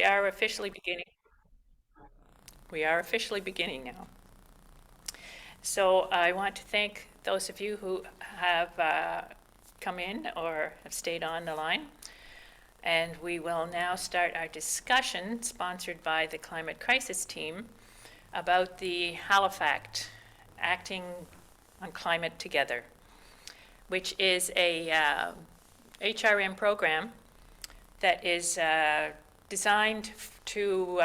We are officially beginning. We are officially beginning now. So I want to thank those of you who have come in or have stayed on the line. And we will now start our discussion, sponsored by the Climate Crisis Team, about the HalifACT, Acting on Climate Together, which is a HRM program that is designed to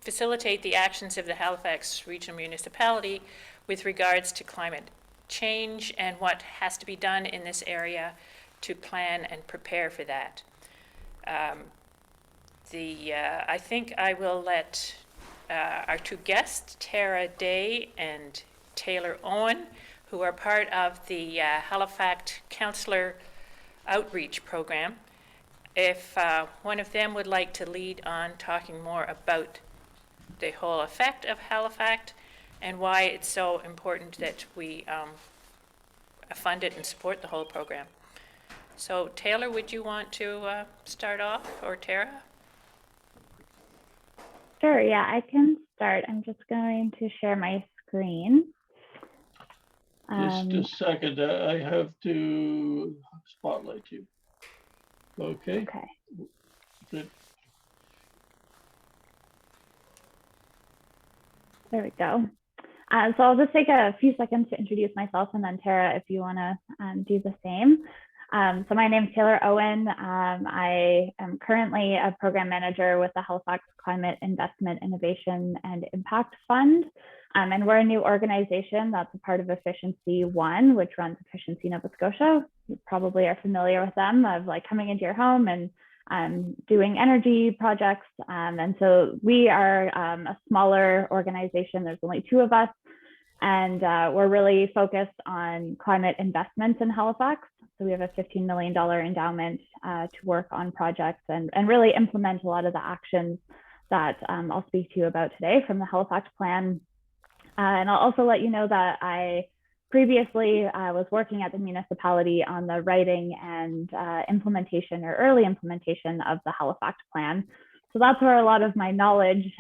facilitate the actions of the Halifax Regional Municipality with regards to climate change and what has to be done in this area to plan and prepare for that. I think I will let our two guests, Tara Day and Taylor Owen, who are part of the HalifACT Councillor Outreach Program, if one of them would like to lead on talking more about the whole effect of HalifACT and why it's so important that we fund it and support the whole program. So Taylor, would you want to start off, or Tara? Sure, yeah, I can start. I'm just going to share my screen. Just a second, I have to spotlight you. Okay. Okay. Good. There we go. So I'll just take a few seconds to introduce myself, and then Tara, if you want to do the same. So my name is Taylor Owen. I am currently a program manager with the Halifax Climate Investment Innovation and Impact Fund. And we're a new organization that's a part of Efficiency One, which runs Efficiency Nova Scotia. You probably are familiar with them, of like coming into your home and doing energy projects. And so we are a smaller organization. There's only two of us. And we're really focused on climate investments in Halifax. So we have a $15 million endowment to work on projects and really implement a lot of the actions that I'll speak to you about today from the Halifax plan. And I'll also let you know that I previously was working at the municipality on the writing and implementation or early implementation of the Halifax plan. So that's where a lot of my knowledge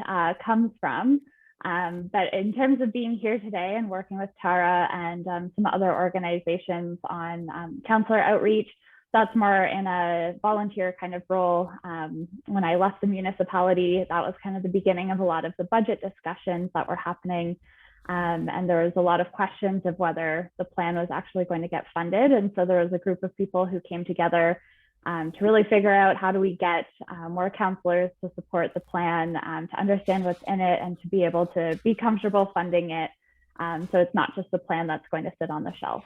comes from. But in terms of being here today and working with Tara and some other organizations on councillor outreach, that's more in a volunteer kind of role. When I left the municipality, that was kind of the beginning of a lot of the budget discussions that were happening. And there was a lot of questions of whether the plan was actually going to get funded. And so there was a group of people who came together to really figure out how do we get more councillors to support the plan, to understand what's in it, and to be able to be comfortable funding it. So it's not just a plan that's going to sit on the shelf.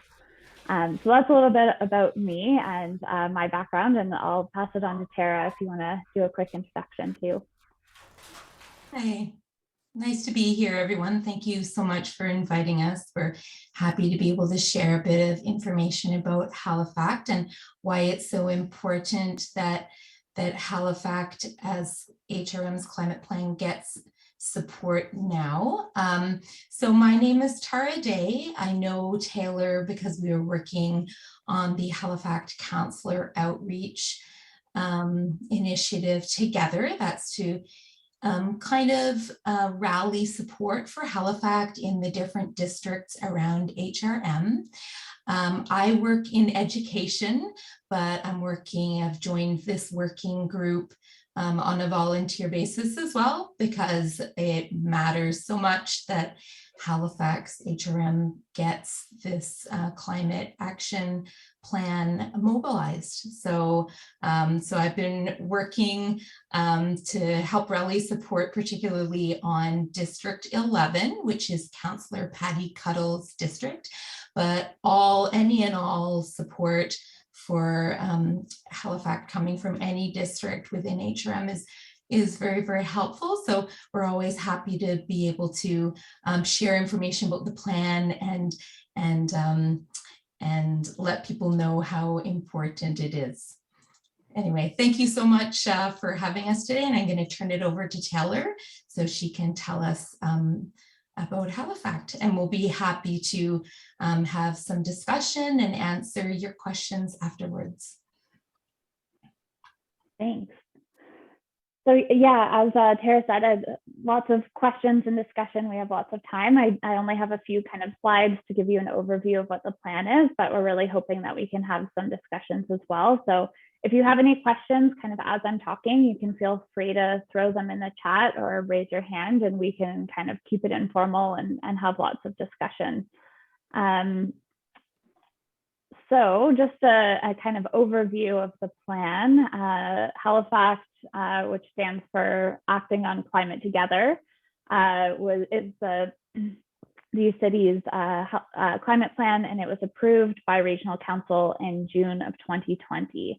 So that's a little bit about me and my background, and I'll pass it on to Tara if you want to do a quick introduction too. Hey, nice to be here, everyone. Thank you so much for inviting us. We're happy to be able to share a bit of information about HalifACT and why it's so important that HalifACT as HRM's climate plan gets support now. So my name is Tara Day. I know Taylor because we were working on the HalifACT Councillor Outreach initiative together. That's to kind of rally support for HalifACT in the different districts around HRM. I work in education, but I've joined this working group on a volunteer basis as well, because it matters so much that Halifax HRM gets this climate action plan mobilized. So I've been working to help rally support, particularly on District 11, which is Councillor Patty Cuddle's district, but any and all support for HalifACT coming from any district within HRM is very, very helpful. So we're always happy to be able to share information about the plan and let people know how important it is. Anyway, thank you so much for having us today, and I'm going to turn it over to Taylor so she can tell us about HalifACT, and we'll be happy to have some discussion and answer your questions afterwards. Thanks. So yeah, as Tara said, lots of questions and discussion. We have lots of time. I only have a few kind of slides to give you an overview of what the plan is, but we're really hoping that we can have some discussions as well. So if you have any questions kind of as I'm talking, you can feel free to throw them in the chat or raise your hand, and we can kind of keep it informal and have lots of discussion. So just a kind of overview of the plan. HalifACT, which stands for Acting on Climate Together, is the city's climate plan, and it was approved by Regional Council in June of 2020.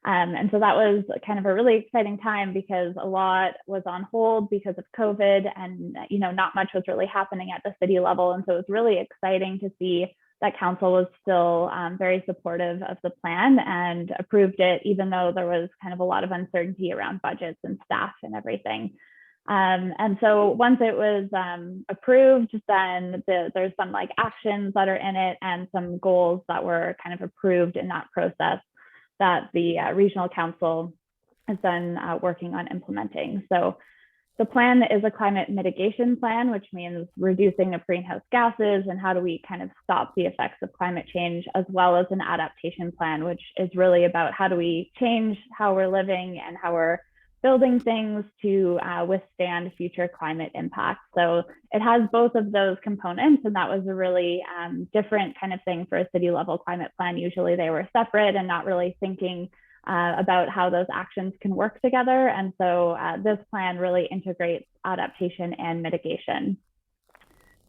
And so that was kind of a really exciting time because a lot was on hold because of COVID, and not much was really happening at the city level. And so it was really exciting to see that council was still very supportive of the plan and approved it, even though there was kind of a lot of uncertainty around budgets and staff and everything. And so once it was approved, then there's some like actions that are in it and some goals that were kind of approved in that process that the regional council has been working on implementing. So the plan is a climate mitigation plan, which means reducing of greenhouse gases and how do we kind of stop the effects of climate change, as well as an adaptation plan, which is really about how do we change how we're living and how we're building things to withstand future climate impacts. So it has both of those components, and that was a really different kind of thing for a city level climate plan. Usually they were separate and not really thinking about how those actions can work together. And so this plan really integrates adaptation and mitigation.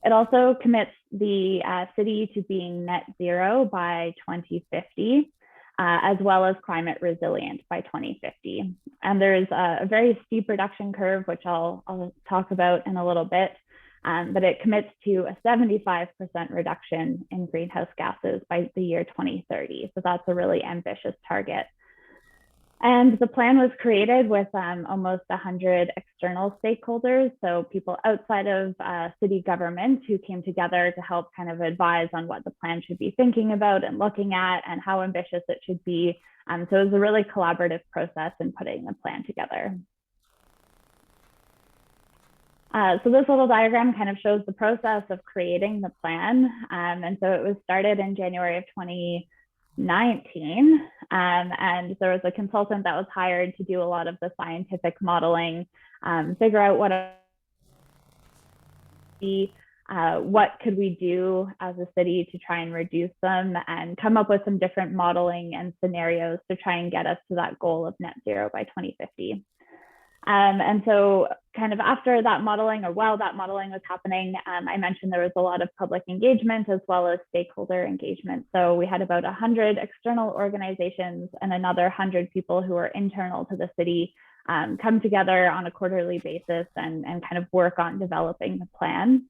It also commits the city to being net zero by 2050, as well as climate resilient by 2050. And there's a very steep reduction curve, which I'll talk about in a little bit, but it commits to a 75% reduction in greenhouse gases by the year 2030. So that's a really ambitious target. And the plan was created with almost 100 external stakeholders, so people outside of city government who came together to help kind of advise on what the plan should be thinking about and looking at and how ambitious it should be. So it was a really collaborative process in putting the plan together. So this little diagram kind of shows the process of creating the plan. And so it was started in January of 2019, and there was a consultant that was hired to do a lot of the scientific modeling, figure out what could we do as a city to try and reduce them, and come up with some different modeling and scenarios to try and get us to that goal of net zero by 2050. And so kind of after that modeling, or while that modeling was happening, I mentioned there was a lot of public engagement as well as stakeholder engagement. So we had about 100 external organizations and another 100 people who are internal to the city come together on a quarterly basis and kind of work on developing the plan.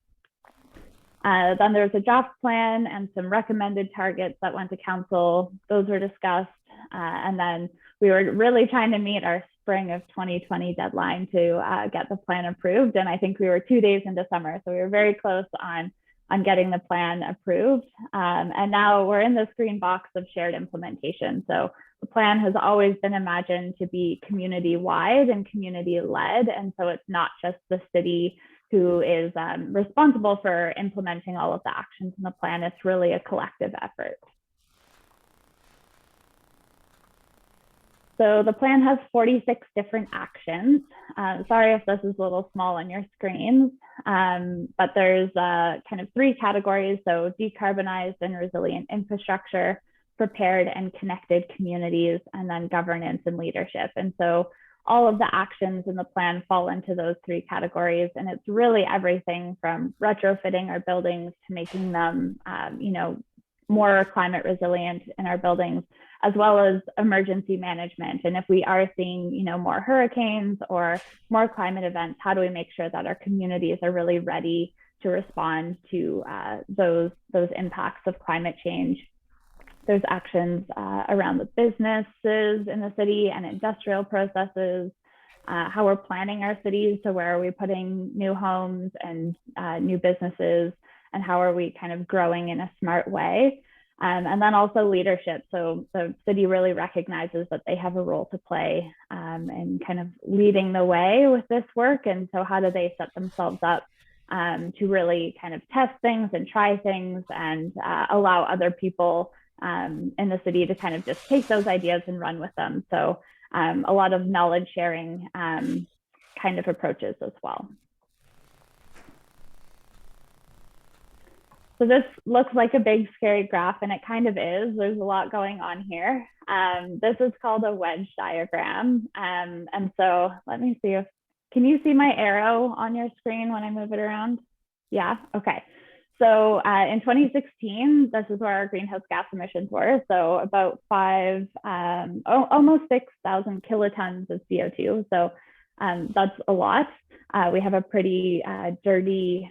Then there was a draft plan and some recommended targets that went to council. Those were discussed. And then we were really trying to meet our spring of 2020 deadline to get the plan approved. And I think we were 2 days into summer. So we were very close on getting the plan approved. And now we're in this green box of shared implementation. So the plan has always been imagined to be community-wide and community-led. And so it's not just the city who is responsible for implementing all of the actions in the plan. It's really a collective effort. So the plan has 46 different actions. Sorry if this is a little small on your screens, but there's kind of 3 categories. So decarbonized and resilient infrastructure, prepared and connected communities, and then governance and leadership. And so all of the actions in the plan fall into those 3 categories. And it's really everything from retrofitting our buildings to making them, more climate resilient in our buildings, as well as emergency management. And if we are seeing, more hurricanes or more climate events, how do we make sure that our communities are really ready to respond to those impacts of climate change? There's actions around the businesses in the city and industrial processes, how we're planning our cities. So where are we putting new homes and new businesses, and how are we kind of growing in a smart way? And then also leadership. So the city really recognizes that they have a role to play in kind of leading the way with this work. And so how do they set themselves up to really kind of test things and try things and allow other people in the city to kind of just take those ideas and run with them. So a lot of knowledge sharing kind of approaches as well. So this looks like a big scary graph, and it kind of is. There's a lot going on here. This is called a wedge diagram. And so let me see if, can you see my arrow on your screen when I move it around? Yeah, okay. So in 2016, this is where our greenhouse gas emissions were. So about almost 6,000 kilotons of CO2. So that's a lot. We have a pretty dirty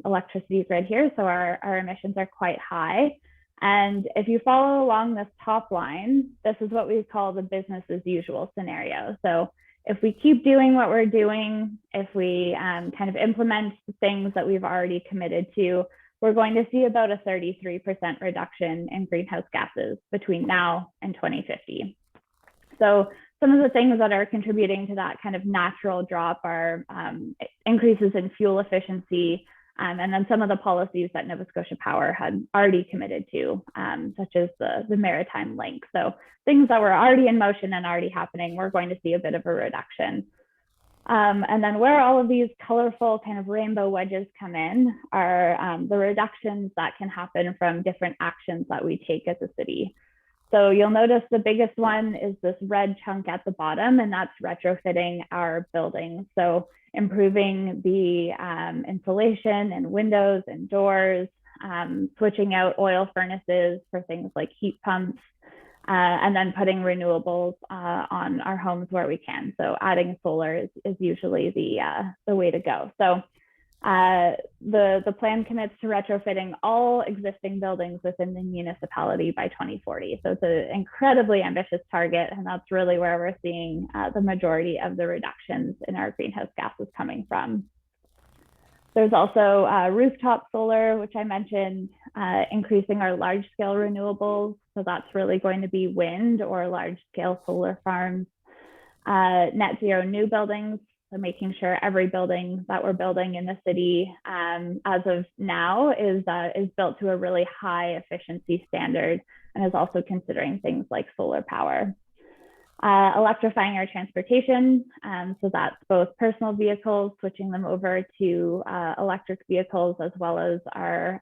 electricity grid here, so our emissions are quite high. And if you follow along this top line, this is what we call the business as usual scenario. So if we keep doing what we're doing, if we kind of implement the things that we've already committed to, we're going to see about a 33% reduction in greenhouse gases between now and 2050. So some of the things that are contributing to that kind of natural drop are increases in fuel efficiency, and then some of the policies that Nova Scotia Power had already committed to, such as the maritime link. So things that were already in motion and already happening, we're going to see a bit of a reduction. And then where all of these colorful kind of rainbow wedges come in are the reductions that can happen from different actions that we take as a city. So you'll notice the biggest one is this red chunk at the bottom, and that's retrofitting our buildings. So improving the insulation and windows and doors, switching out oil furnaces for things like heat pumps, and then putting renewables on our homes where we can. So adding solar is usually the way to go. So the plan commits to retrofitting all existing buildings within the municipality by 2040. So it's an incredibly ambitious target, and that's really where we're seeing the majority of the reductions in our greenhouse gases coming from. There's also rooftop solar, which I mentioned, increasing our large-scale renewables. So that's really going to be wind or large-scale solar farms. Net zero new buildings, so making sure every building that we're building in the city as of now is built to a really high efficiency standard, and is also considering things like solar power. Electrifying our transportation, so that's both personal vehicles, switching them over to electric vehicles, as well as our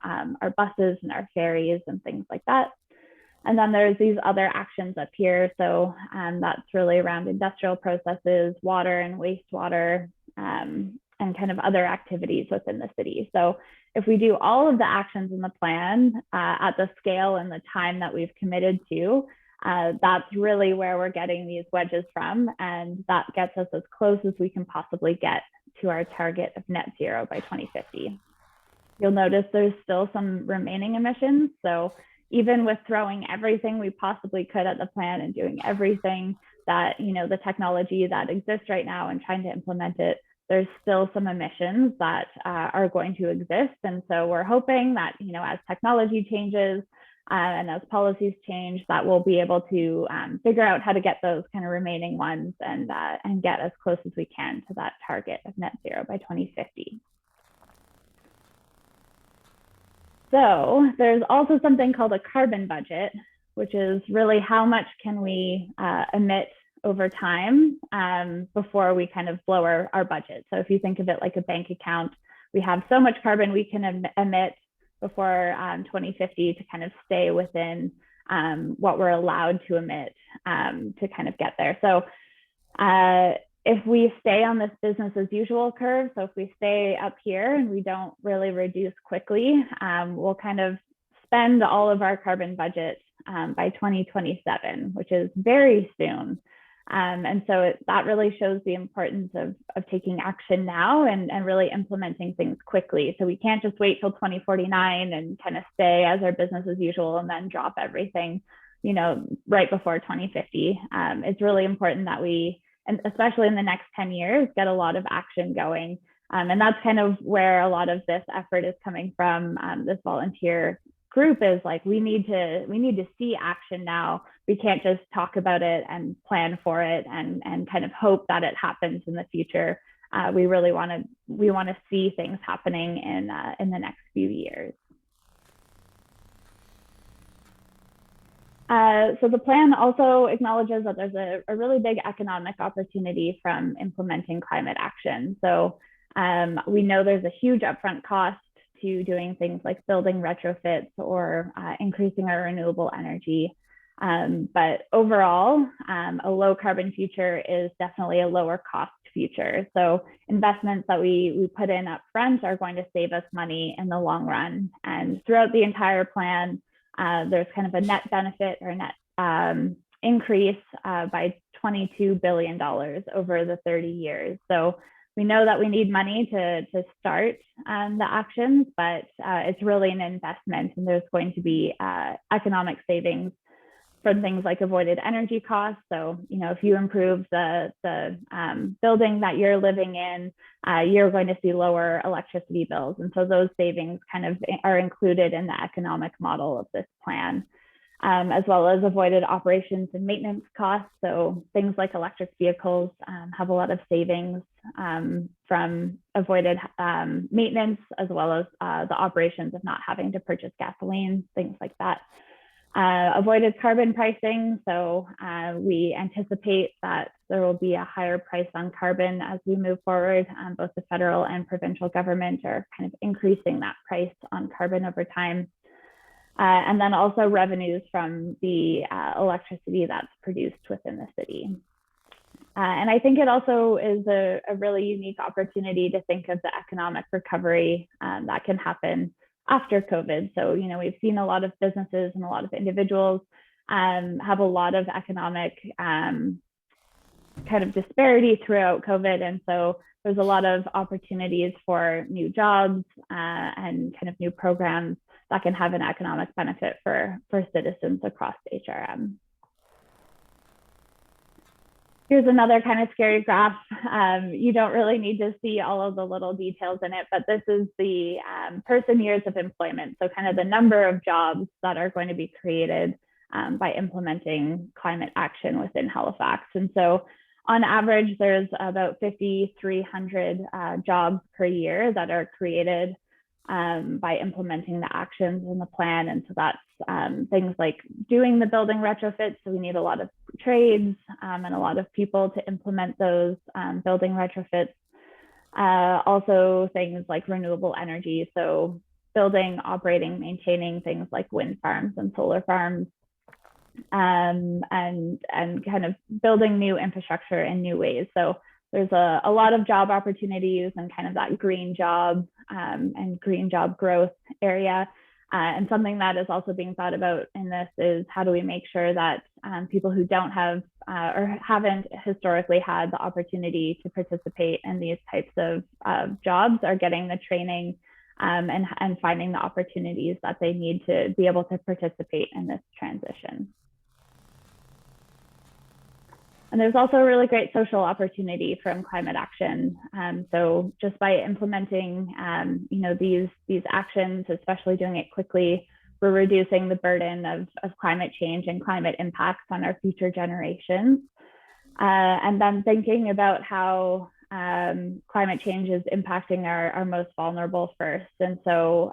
buses and our ferries and things like that. And then there's these other actions up here. So that's really around industrial processes, water and wastewater, and kind of other activities within the city. So if we do all of the actions in the plan at the scale and the time that we've committed to, that's really where we're getting these wedges from. And that gets us as close as we can possibly get to our target of net zero by 2050. You'll notice there's still some remaining emissions. So even with throwing everything we possibly could at the plan and doing everything that, the technology that exists right now and trying to implement it, there's still some emissions that are going to exist. And so we're hoping that, as technology changes and as policies change, that we'll be able to figure out how to get those kind of remaining ones and get as close as we can to that target of net zero by 2050. So there's also something called a carbon budget, which is really how much can we emit over time before we kind of blow our budget. So if you think of it like a bank account, we have so much carbon we can emit before 2050 to kind of stay within what we're allowed to emit to kind of get there. So if we stay on this business as usual curve, so if we stay up here and we don't really reduce quickly, we'll kind of spend all of our carbon budget by 2027, which is very soon. And so that really shows the importance of taking action now and really implementing things quickly. So we can't just wait till 2049 and kind of stay as our business as usual and then drop everything, right before 2050. It's really important that we, and especially in the next 10 years, get a lot of action going. And that's kind of where a lot of this effort is coming from, this volunteer group is like, we need to see action now. We can't just talk about it and plan for it and kind of hope that it happens in the future. We really want to see things happening in the next few years. So the plan also acknowledges that there's a really big economic opportunity from implementing climate action. So we know there's a huge upfront cost to doing things like building retrofits or increasing our renewable energy. But overall, a low carbon future is definitely a lower cost future. So investments that we put in up front are going to save us money in the long run. And throughout the entire plan, there's kind of a net benefit or net increase by $22 billion over the 30 years. So we know that we need money to start the actions, but it's really an investment, and there's going to be economic savings from things like avoided energy costs. So, you know, if you improve the building that you're living in, you're going to see lower electricity bills. And so those savings kind of are included in the economic model of this plan, as well as avoided operations and maintenance costs. So things like electric vehicles have a lot of savings from avoided maintenance, as well as the operations of not having to purchase gasoline, things like that. Avoided carbon pricing. So we anticipate that there will be a higher price on carbon as we move forward. Both the federal and provincial government are kind of increasing that price on carbon over time. And then also revenues from the electricity that's produced within the city. And I think it also is a really unique opportunity to think of the economic recovery that can happen after COVID. So, you know, we've seen a lot of businesses and a lot of individuals have a lot of economic kind of disparity throughout COVID. And so there's a lot of opportunities for new jobs and kind of new programs that can have an economic benefit for citizens across HRM. Here's another kind of scary graph. You don't really need to see all of the little details in it, but this is the person years of employment. So kind of the number of jobs that are going to be created by implementing climate action within Halifax. And so on average, there's about 5,300 jobs per year that are created by implementing the actions in the plan. And so that's things like doing the building retrofits. So we need a lot of trades and a lot of people to implement those building retrofits. Also things like renewable energy. So building, operating, maintaining things like wind farms and solar farms, and kind of building new infrastructure in new ways. So there's a lot of job opportunities and kind of that green job and green job growth area. And something that is also being thought about in this is how do we make sure that people who don't have or haven't historically had the opportunity to participate in these types of jobs are getting the training and finding the opportunities that they need to be able to participate in this transition. And there's also a really great social opportunity from climate action. So just by implementing, you know, these actions, especially doing it quickly, we're reducing the burden of climate change and climate impacts on our future generations. And then thinking about how climate change is impacting our most vulnerable first. And so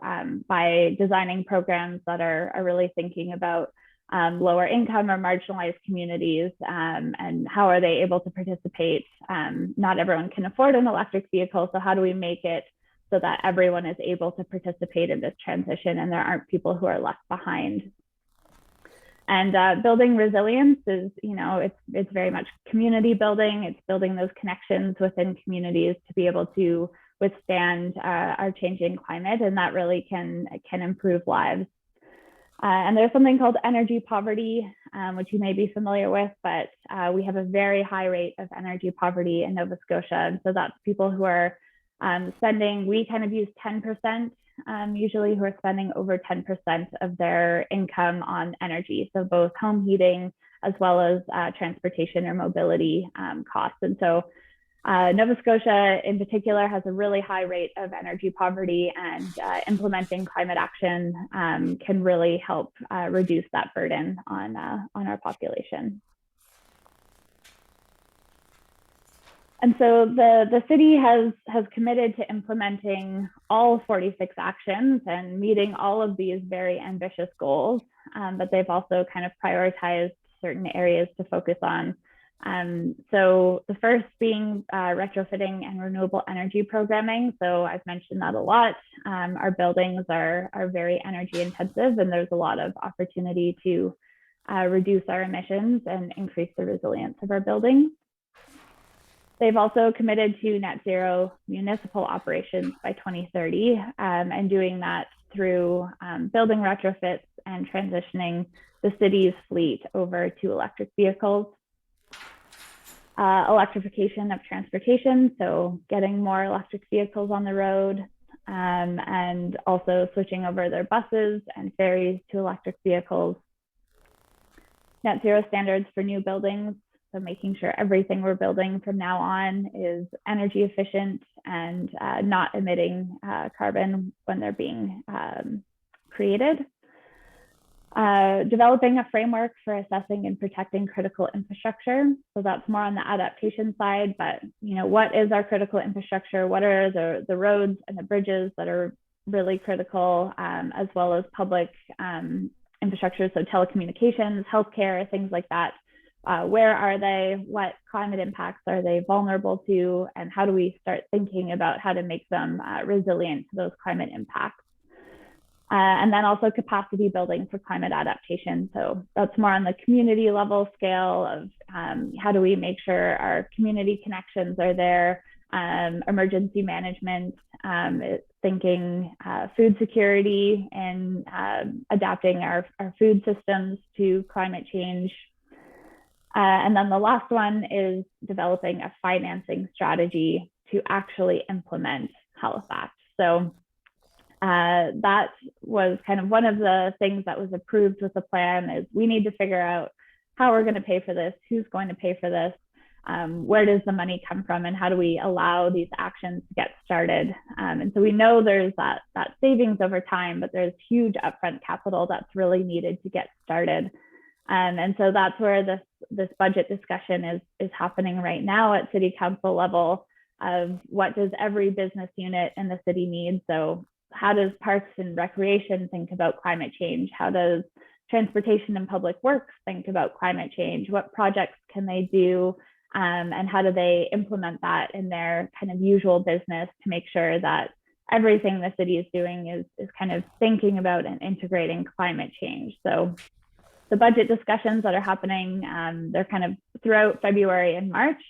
by designing programs that are really thinking about lower income or marginalized communities and how are they able to participate. Not everyone can afford an electric vehicle, so how do we make it so that everyone is able to participate in this transition and there aren't people who are left behind? And building resilience is, you know, it's very much community building. It's building those connections within communities to be able to withstand our changing climate, and that really can improve lives. And there's something called energy poverty, which you may be familiar with, but we have a very high rate of energy poverty in Nova Scotia. And so that's people who are spending, we kind of use 10%, usually who are spending over 10% of their income on energy. So both home heating as well as transportation or mobility costs. And so Nova Scotia in particular has a really high rate of energy poverty, and implementing climate action can really help reduce that burden on our population. And so the city has committed to implementing all 46 actions and meeting all of these very ambitious goals, but they've also kind of prioritized certain areas to focus on. So the first being retrofitting and renewable energy programming. So I've mentioned that a lot. Our buildings are very energy intensive, and there's a lot of opportunity to reduce our emissions and increase the resilience of our buildings. They've also committed to net zero municipal operations by 2030, and doing that through building retrofits and transitioning the city's fleet over to electric vehicles. Electrification of transportation, so getting more electric vehicles on the road, and also switching over their buses and ferries to electric vehicles. Net zero standards for new buildings, so making sure everything we're building from now on is energy efficient and not emitting carbon when they're being created. Developing a framework for assessing and protecting critical infrastructure. So that's more on the adaptation side, but what is our critical infrastructure? What are the roads and the bridges that are really critical, as well as public infrastructure, so telecommunications, healthcare, things like that. Where are they? What climate impacts are they vulnerable to? And how do we start thinking about how to make them resilient to those climate impacts? And then also capacity building for climate adaptation. So that's more on the community level scale of how do we make sure our community connections are there, emergency management, thinking food security, and adapting our food systems to climate change. And then the last one is developing a financing strategy to actually implement HalifACT. So that was kind of one of the things that was approved with the plan, is we need to figure out how we're going to pay for this, who's going to pay for this, where does the money come from, and how do we allow these actions to get started. And so we know there's that savings over time, but there's huge upfront capital that's really needed to get started. And so that's where this budget discussion is happening right now at city council level, of what does every business unit in the city need. So how does Parks and Recreation think about climate change? How does Transportation and Public Works think about climate change? What projects can they do? And how do they implement that in their kind of usual business to make sure that everything the city is doing is kind of thinking about and integrating climate change? So the budget discussions that are happening, they're kind of throughout February and March,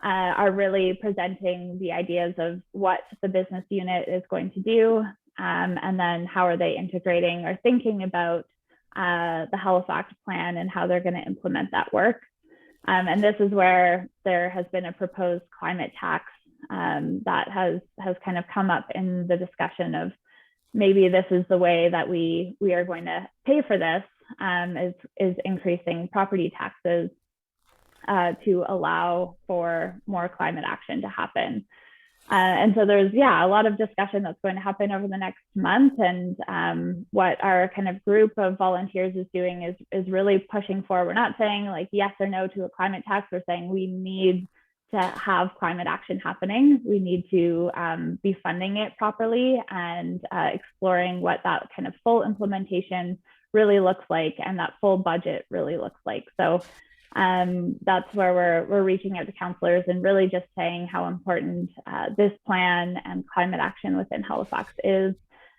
are really presenting the ideas of what the business unit is going to do, and then how are they integrating or thinking about the HalifACT plan and how they're going to implement that work. And this is where there has been a proposed climate tax that has kind of come up in the discussion of maybe this is the way that we are going to pay for this, is increasing property taxes to allow for more climate action to happen. And so there's, a lot of discussion that's going to happen over the next month. And what our kind of group of volunteers is doing is really pushing for. We're not saying like yes or no to a climate tax. We're saying we need to have climate action happening. We need to be funding it properly and exploring what that kind of full implementation really looks like and that full budget really looks like. So that's where we're reaching out to councillors and really just saying how important this plan and climate action within Halifax is,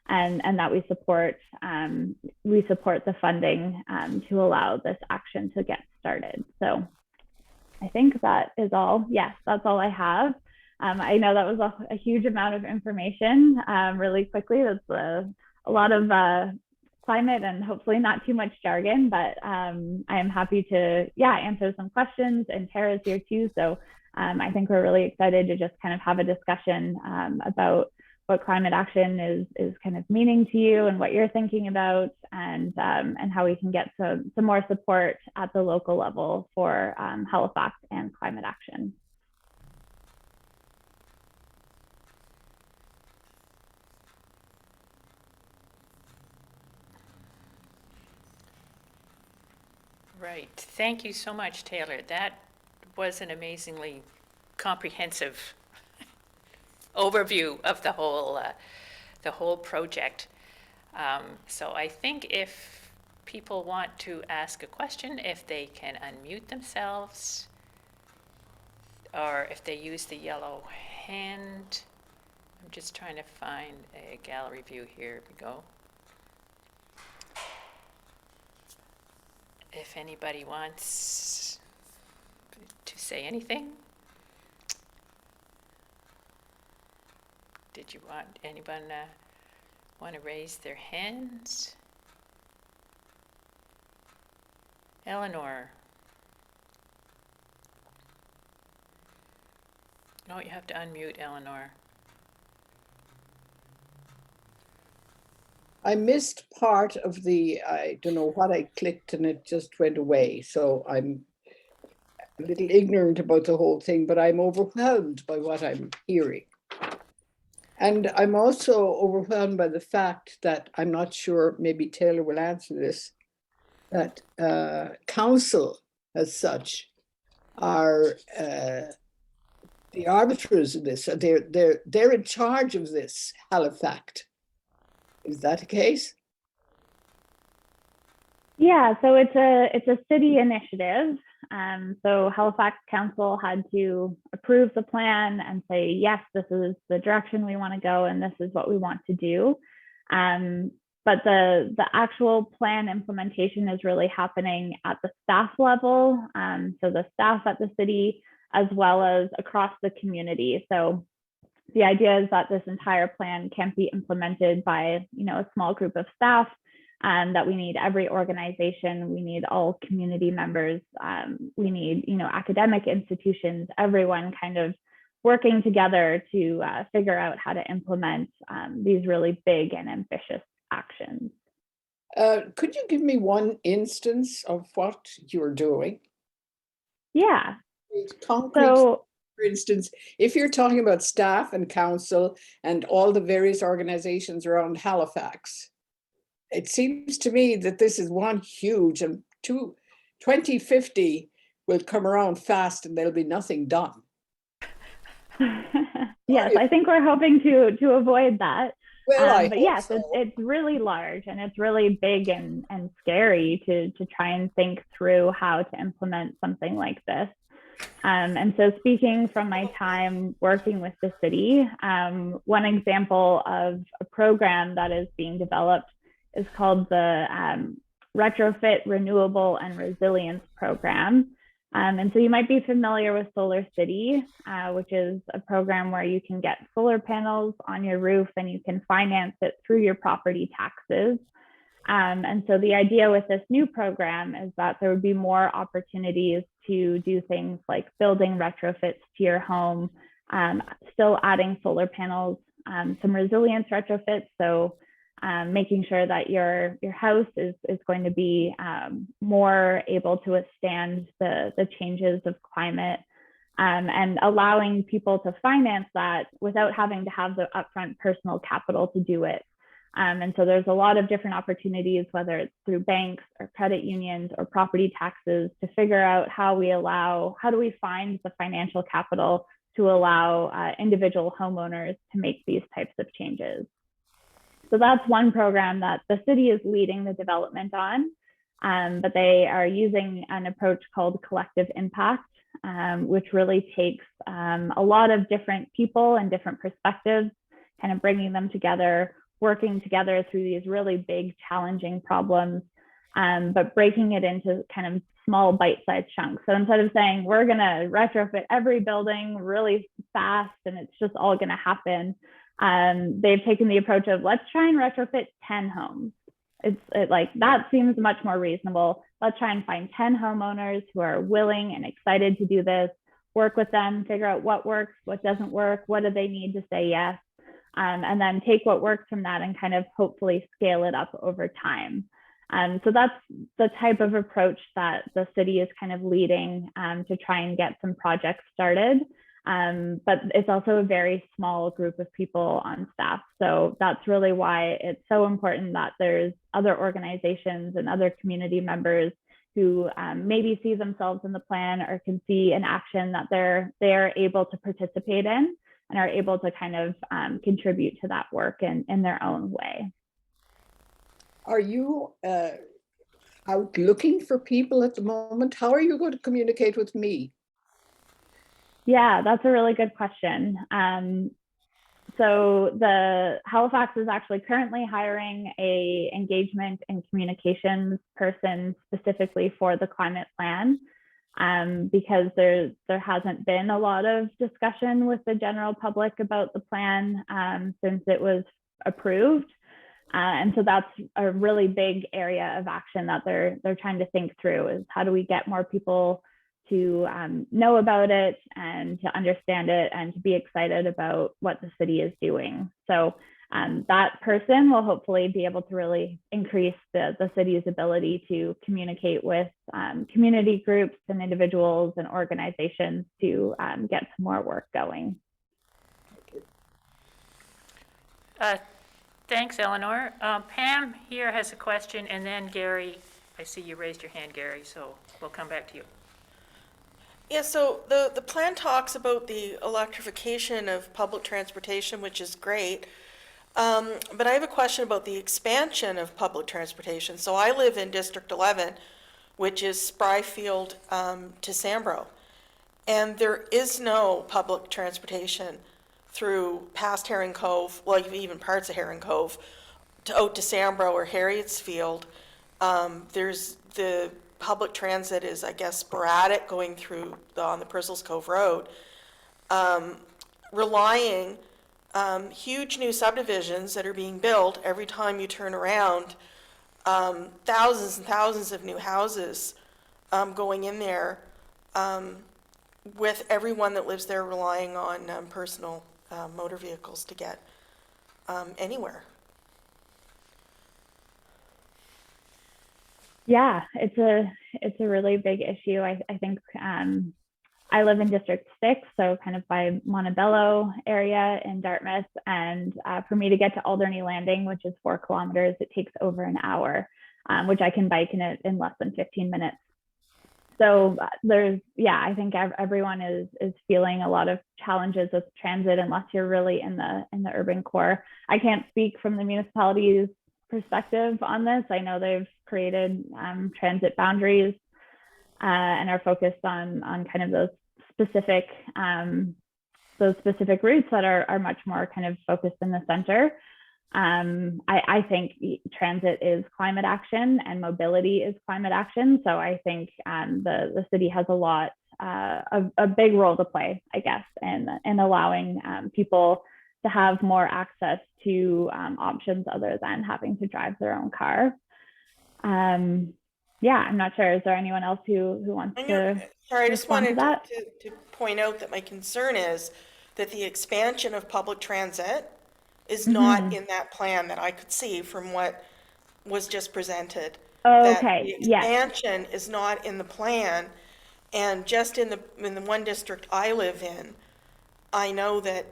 and that we support the funding to allow this action to get started. So I think that is all. Yes, that's all I have. I know that was a huge amount of information really quickly. That's a lot of climate and hopefully not too much jargon, but I am happy to answer some questions, and Tara's here too. So I think we're really excited to just kind of have a discussion about what climate action is kind of meaning to you and what you're thinking about, and how we can get some more support at the local level for HalifACT and climate action. Right. Thank you so much, Taylor. That was an amazingly comprehensive overview of the whole project. So I think if people want to ask a question, if they can unmute themselves, or if they use the yellow hand. I'm just trying to find a gallery view here. Here we go. If anybody wants to say anything. Did you want anyone want to raise their hands? Eleanor. No, you have to unmute, Eleanor. I missed part of I don't know what I clicked and it just went away. So I'm a little ignorant about the whole thing, but I'm overwhelmed by what I'm hearing. And I'm also overwhelmed by the fact that I'm not sure, maybe Taylor will answer this, that council as such are the arbiters of this. They're in charge of this HalifACT. Is that the case? Yeah, so it's a city initiative. So Halifax Council had to approve the plan and say, yes, this is the direction we want to go and this is what we want to do. But the actual plan implementation is really happening at the staff level. So the staff at the city, as well as across the community. So the idea is that this entire plan can't be implemented by, a small group of staff, that we need every organization, we need all community members, we need, academic institutions, everyone kind of working together to figure out how to implement these really big and ambitious actions. Could you give me one instance of what you're doing? Yeah. Concrete. So, for instance, if you're talking about staff and council and all the various organizations around Halifax, it seems to me that this is one huge, and 2050 will come around fast and there'll be nothing done. Yes, I think we're hoping to avoid that. Well, but yes, so. it's really large and it's really big and scary to try and think through how to implement something like this. And so speaking from my time working with the city, one example of a program that is being developed is called the Retrofit, Renewable, and Resilience Program. And so you might be familiar with Solar City, which is a program where you can get solar panels on your roof and you can finance it through your property taxes. And so the idea with this new program is that there would be more opportunities to do things like building retrofits to your home, still adding solar panels, some resilience retrofits. So making sure that your house is going to be more able to withstand the changes of climate, and allowing people to finance that without having to have the upfront personal capital to do it. And so there's a lot of different opportunities, whether it's through banks or credit unions or property taxes, to figure out how do we find the financial capital to allow individual homeowners to make these types of changes. So that's one program that the city is leading the development on, but they are using an approach called collective impact, which really takes a lot of different people and different perspectives, kind of bringing them together, working together through these really big, challenging problems, but breaking it into kind of small bite-sized chunks. So instead of saying, we're gonna retrofit every building really fast and it's just all gonna happen, they've taken the approach of, let's try and retrofit 10 homes. Like that seems much more reasonable. Let's try and find 10 homeowners who are willing and excited to do this, work with them, figure out what works, what doesn't work, what do they need to say yes, and then take what works from that and kind of hopefully scale it up over time. So that's the type of approach that the city is kind of leading to try and get some projects started. But it's also a very small group of people on staff. So that's really why it's so important that there's other organizations and other community members who maybe see themselves in the plan or can see an action that they're able to participate in and are able to kind of contribute to that work in their own way. Are you out looking for people at the moment? How are you going to communicate with me? Yeah, that's a really good question. So the Halifax is actually currently hiring a engagement and communications person specifically for the climate plan, because there hasn't been a lot of discussion with the general public about the plan since it was approved. And so that's a really big area of action that they're trying to think through, is how do we get more people to know about it and to understand it and to be excited about what the city is doing. So that person will hopefully be able to really increase the city's ability to communicate with community groups and individuals and organizations to get some more work going. Thanks, Eleanor. Pam here has a question, and then Gary, I see you raised your hand, Gary, so we'll come back to you. Yeah, so the plan talks about the electrification of public transportation, which is great. But I have a question about the expansion of public transportation. So I live in District 11, which is Spryfield to Sambro. And there is no public transportation through past Herring Cove, well, even parts of Herring Cove, out to Sambro or Harrietsfield. There's the public transit is, I guess, sporadic going through on the Purcell's Cove Road, relying huge new subdivisions that are being built every time you turn around, thousands and thousands of new houses going in there, with everyone that lives there relying on personal motor vehicles to get anywhere. Yeah, it's a really big issue. I think I live in District 6, so kind of by Montebello area in Dartmouth, and for me to get to Alderney Landing, which is 4 kilometers, it takes over an hour, which I can bike in less than 15 minutes. So I think everyone is feeling a lot of challenges with transit unless you're really in the urban core. I can't speak from the municipality's perspective on this. I know they've created transit boundaries and are focused on kind of those specific routes that are much more kind of focused in the center. I think transit is climate action and mobility is climate action. So I think the city has a big role to play, I guess, in allowing people to have more access to options other than having to drive their own car. Yeah, I'm not sure. Is there anyone else who wants to? Sorry, I just wanted to point out that my concern is that the expansion of public transit is not in that plan that I could see from what was just presented. Okay, the expansion is not in the plan, and just in the one district I live in, I know that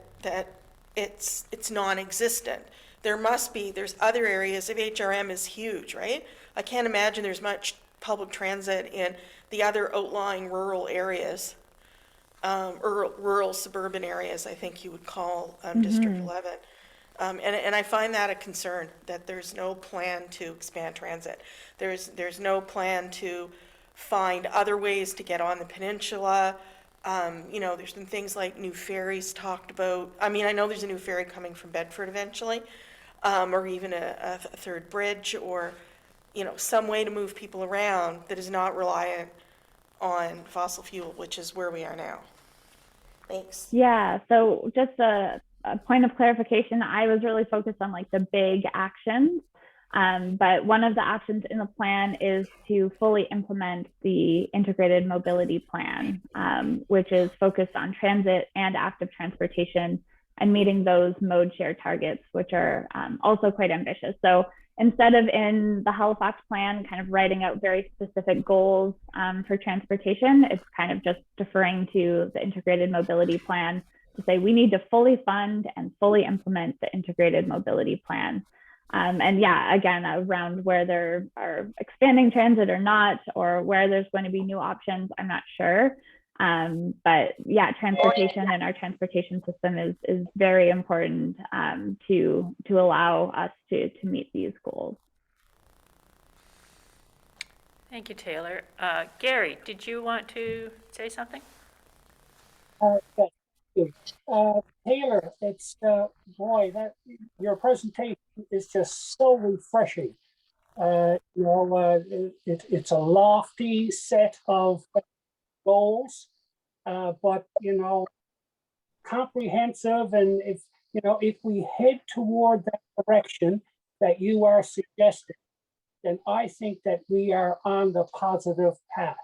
it's non-existent. There's other areas. If HRM is huge, right? I can't imagine there's much public transit in the other outlying rural areas, rural suburban areas, I think you would call District 11. And I find that a concern, that there's no plan to expand transit. There's no plan to find other ways to get on the peninsula. There's been things like new ferries talked about. I mean, I know there's a new ferry coming from Bedford eventually, or even a third bridge, or, some way to move people around that is not reliant on fossil fuel, which is where we are now. Thanks. Yeah, so just a point of clarification, I was really focused on like the big actions, but one of the actions in the plan is to fully implement the integrated mobility plan, which is focused on transit and active transportation and meeting those mode share targets, which are also quite ambitious. So instead of in the Halifax plan kind of writing out very specific goals for transportation, it's kind of just deferring to the integrated mobility plan to say we need to fully fund and fully implement the integrated mobility plan. And yeah, again, around where there are expanding transit or not, or where there's going to be new options, I'm not sure. But yeah, transportation and our transportation system is very important to allow us to meet these goals. Thank you, Taylor. Gary, did you want to say something? Thank you. Taylor, it's boy, that your presentation is just so refreshing. It's a lofty set of goals, but comprehensive. And if we head toward that direction that you are suggesting, then I think that we are on the positive path.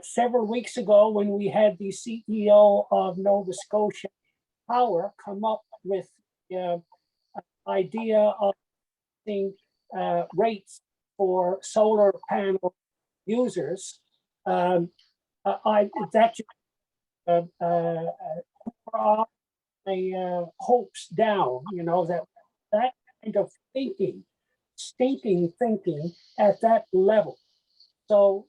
Several weeks ago, when we had the CEO of Nova Scotia Power come up with the idea of rates for solar panel users, that just brought my hopes down. That kind of stinking thinking at that level. So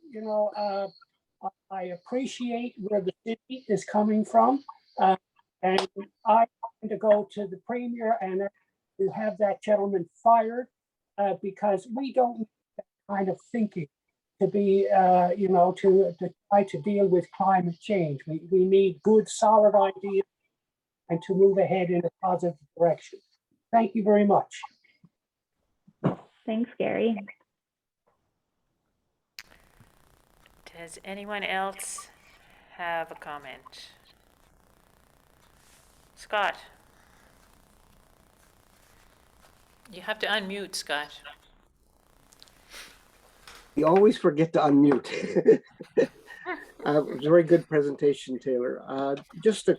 I appreciate where the city is coming from, and I want to go to the premier and to have that gentleman fired because we don't need that kind of thinking to be, to try to deal with climate change. We need good, solid ideas and to move ahead in a positive direction. Thank you very much. Thanks, Gary. Does anyone else have a comment? Scott? You have to unmute, Scott. You always forget to unmute. It was a very good presentation, Taylor. Just a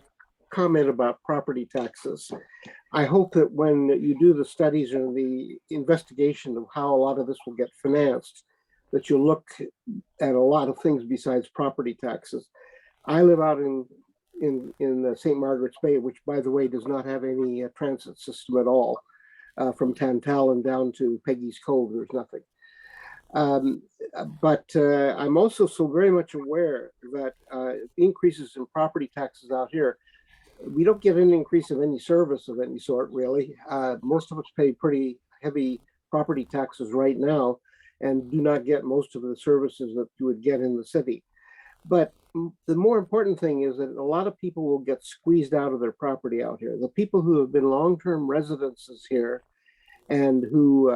comment about property taxes. I hope that when you do the studies and the investigation of how a lot of this will get financed, that you'll look at a lot of things besides property taxes. I live out in St. Margaret's Bay, which, by the way, does not have any transit system at all. From Tantallon down to Peggy's Cove, there's nothing. But I'm also so very much aware that increases in property taxes out here, we don't get an increase of any service of any sort, really. Most of us pay pretty heavy property taxes right now and do not get most of the services that you would get in the city. But the more important thing is that a lot of people will get squeezed out of their property out here. The people who have been long-term residences here and who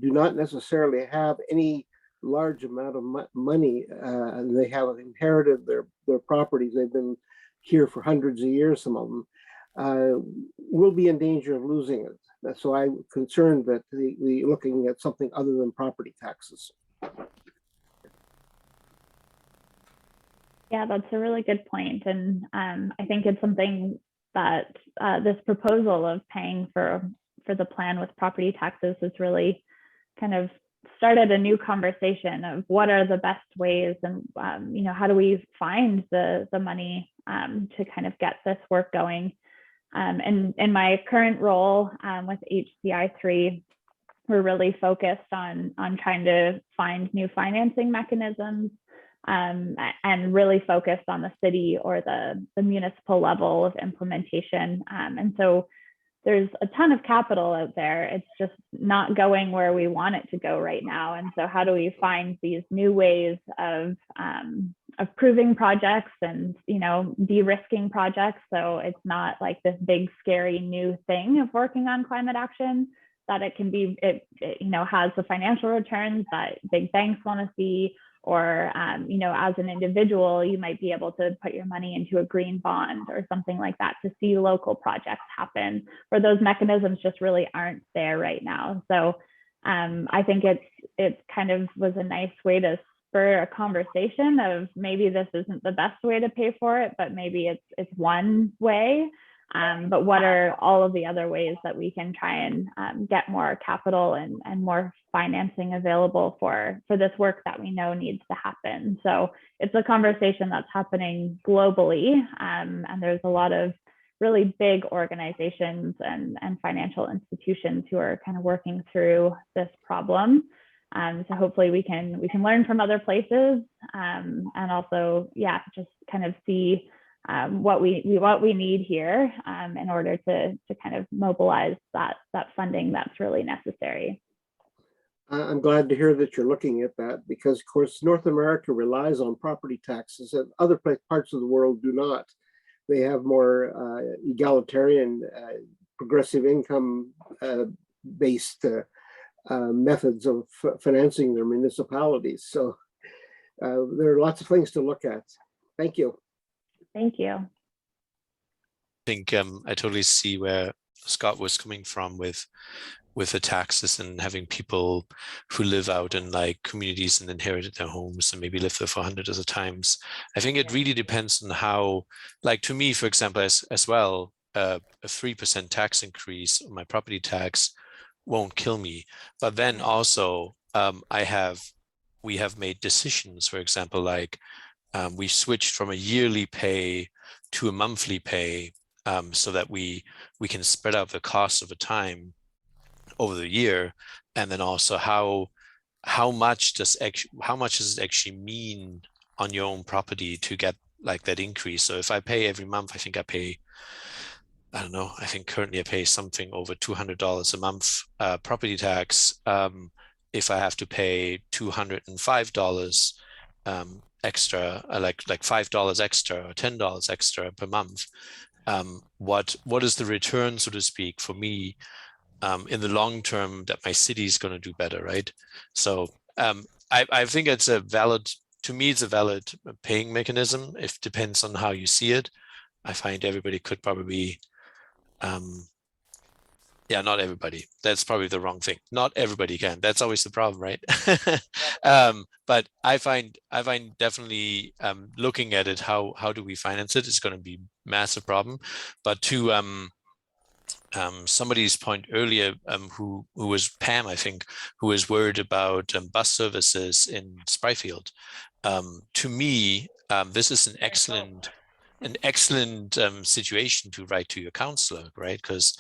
do not necessarily have any large amount of money, and they have inherited their properties. They've been here for hundreds of years, some of them, will be in danger of losing it. So I'm concerned that we're looking at something other than property taxes. Yeah, that's a really good point. And I think it's something that this proposal of paying for the plan with property taxes has really kind of started a new conversation of what are the best ways and, how do we find the money to kind of get this work going. And in my current role with HCI3, we're really focused on trying to find new financing mechanisms and really focused on the city or the municipal level of implementation. And so there's a ton of capital out there. It's just not going where we want it to go right now. And so how do we find these new ways of approving projects and, de-risking projects? So it's not like this big, scary new thing of working on climate action, that it can be, it has the financial returns that big banks want to see, or, as an individual, you might be able to put your money into a green bond or something like that to see local projects happen, where those mechanisms just really aren't there right now. So I think it kind of was a nice way to spur a conversation of maybe this isn't the best way to pay for it, but maybe it's one way. But what are all of the other ways that we can try and get more capital and more financing available for this work that we know needs to happen? So it's a conversation that's happening globally, and there's a lot of really big organizations and financial institutions who are kind of working through this problem. So hopefully we can learn from other places, and also, yeah, just kind of see what we need here in order to kind of mobilize that funding that's really necessary. I'm glad to hear that you're looking at that, because of course North America relies on property taxes and other parts of the world do not. They have more egalitarian, progressive income based methods of financing their municipalities. So there are lots of things to look at. Thank you. Thank you. I think I totally see where Scott was coming from with the taxes and having people who live out in like communities and inherited their homes and maybe live there for hundreds of times. I think it really depends on how, like to me, for example, as well, a 3% tax increase on my property tax won't kill me. But then also we have made decisions, for example, like we switched from a yearly pay to a monthly pay so that we can spread out the cost of a time over the year. And then also how much does it actually mean on your own property to get like that increase? So if I pay every month, I think I pay, I don't know, I think currently I pay something over $200 a month property tax. If I have to pay $205 extra, like $5 extra or $10 extra per month, what is the return, so to speak, for me in the long term that my city is going to do better, right? So I think it's a valid paying mechanism. It depends on how you see it. I find everybody could probably, yeah, not everybody. That's probably the wrong thing. Not everybody can. That's always the problem, right? But I find definitely looking at it, how do we finance it is going to be a massive problem. But to somebody's point earlier, who was Pam, I think, who was worried about bus services in Spryfield. To me, this is an excellent situation to write to your councillor, right? Because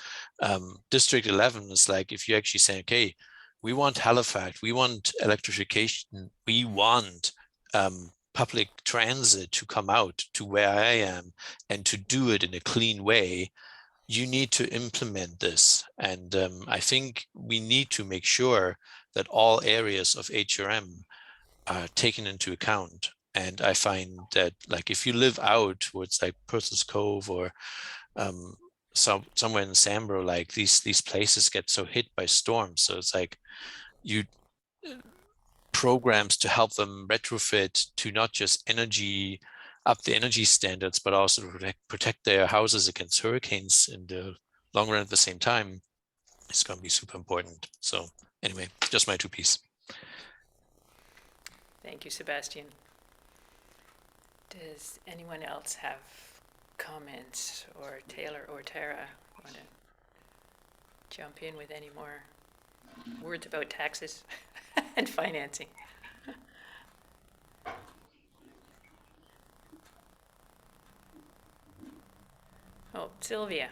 District 11 is like, if you actually say, okay, we want HalifACT, we want electrification, we want public transit to come out to where I am and to do it in a clean way, you need to implement this. And I think we need to make sure that all areas of HRM are taken into account. And I find that, like, if you live out towards like Purcell's Cove or somewhere in Sambro, like these places get so hit by storms. So it's like programs to help them retrofit to not just up the energy standards, but also to protect their houses against hurricanes in the long run at the same time. It's going to be super important. So anyway, just my 2 piece. Thank you, Sebastian. Does anyone else have comments, or Taylor or Tara want to jump in with any more words about taxes and financing? Oh, Sylvia.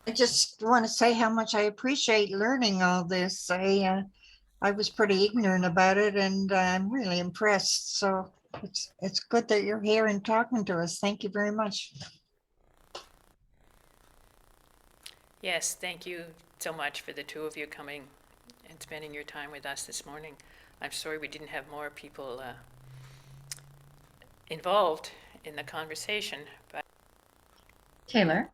I just want to say how much I appreciate learning all this. I was pretty ignorant about it, and I'm really impressed. So it's good that you're here and talking to us. Thank you very much. Yes, thank you so much for the two of you coming and spending your time with us this morning. I'm sorry we didn't have more people involved in the conversation, but Taylor,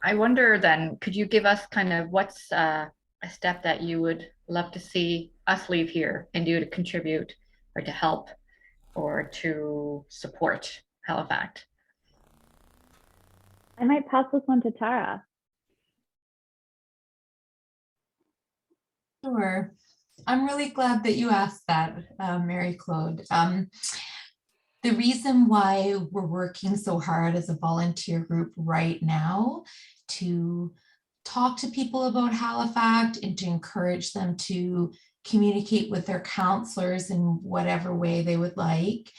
I wonder then, could you give us kind of what's a step that you would love to see us leave here and do to contribute or to help or to support HalifACT? I might pass this one to Tara. Sure. I'm really glad that you asked that, Mary Claude. The reason why we're working so hard as a volunteer group right now to talk to people about HalifACT and to encourage them to communicate with their counselors in whatever way they would like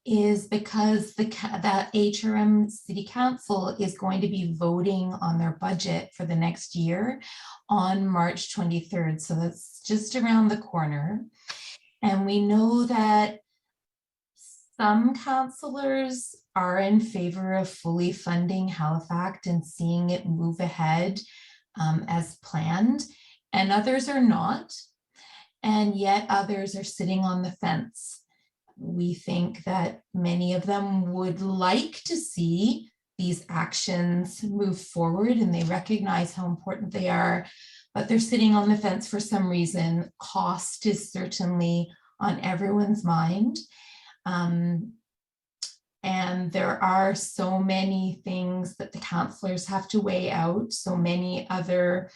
is because that HRM City Council is going to be voting on their budget for the next year on March 23rd. So that's just around the corner. And we know that some councillors are in favor of fully funding HalifACT and seeing it move ahead as planned, and others are not. And yet others are sitting on the fence. We think that many of them would like to see these actions move forward, and they recognize how important they are, but they're sitting on the fence for some reason. Cost is certainly on everyone's mind. And there are so many things that the councillors have to weigh out, so many other